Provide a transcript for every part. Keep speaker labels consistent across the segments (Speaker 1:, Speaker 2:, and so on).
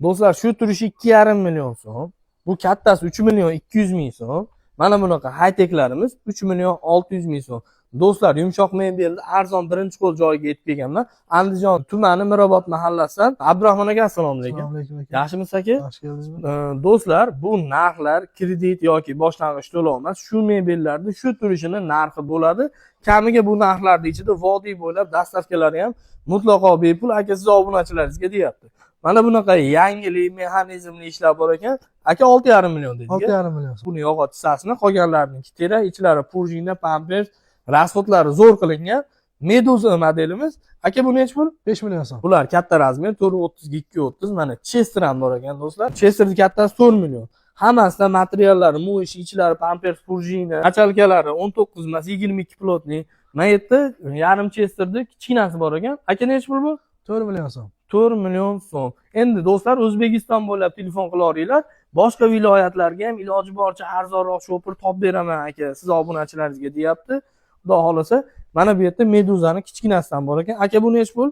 Speaker 1: Do'stlar, shu turishi 2,5 million so'm. Bu kattasi 3 million 200 ming so'm. Mana bunaqa high-teklarimiz 3 million 600 ming so'm. Do'stlar, yumshoq mebelni arzon birinchi qo'l joyiga yetib kelganman. Andijon tumani Mirobod mahallasidan. Abdurahmon aka, assalomu alaykum.
Speaker 2: Assalomu alaykum aka.
Speaker 1: Yaxshimisiz aka?
Speaker 2: Yaxshi keldingizmi?
Speaker 1: Do'stlar, bu narxlar kredit yoki boshlang'ich to'lov emas. Shu mebellarda shu turishini narxi bo'ladi. Kamiga bu narxlarda ichida vodiy bo'ylab dastavkalari ham mutlaqo bepul. Aka, siz obunachilaringizga deyapti. Mana bunaqa yangilik mexanizmli ishlar bor ekan. Aka, 6,5 million dediga.
Speaker 2: 6,5 million.
Speaker 1: Buni yog'och hissasini, qolganlarining terak, ichlari purjina, pampers, rasxodlari zo'r qilingan Meduza modelimiz. Aka, bu necha pul?
Speaker 2: 5 million so'm.
Speaker 1: Bular katta razmer 430 ga 230. Mana Chester ham bor ekan do'stlar. Chesterning kattasi 4 million. Hammasida materiallari, muish, ichlari, pampers, purjina, achalkalari 19 emas, 22 plotning. Mana yerda yarim Chesterda kichkinasi bor ekan. Aka, necha pul bu?
Speaker 2: 4 million so'm.
Speaker 1: 4 million so'm. Endi do'stlar, O'zbekiston bo'ylab telefon qila olinglar. Boshqa viloyatlarga ham iloji boricha arzonroq shopir topib beraman aka, siz obunachilaringizga deyapti. Xudo xolasa, mana bu yerda Meduzani kichkinasidan bor ekan. Aka, bu necha pul?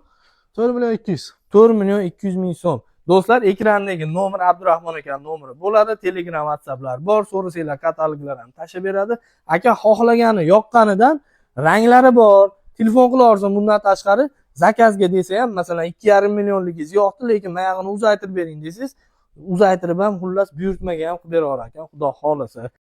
Speaker 2: 4 million 200.
Speaker 1: 4 million 200 ming so'm. Do'stlar, ekrandagi nomer Abdurahmon aka nomeri bo'ladi. Telegram, WhatsApplar bor. So'rasanglar kataloglar ham tashib beradi. Aka, xohlagani, yoqqanidan ranglari bor. Telefon qila olsa, bundan tashqari zakazga desa ham, masalan 2,5 millionligingiz yo'qdi, lekin mayog'ini uzaytirib bering desangiz, uzaytirib ham xullas buyurtmaga ham qilib beraver ekan, xudo xolasa.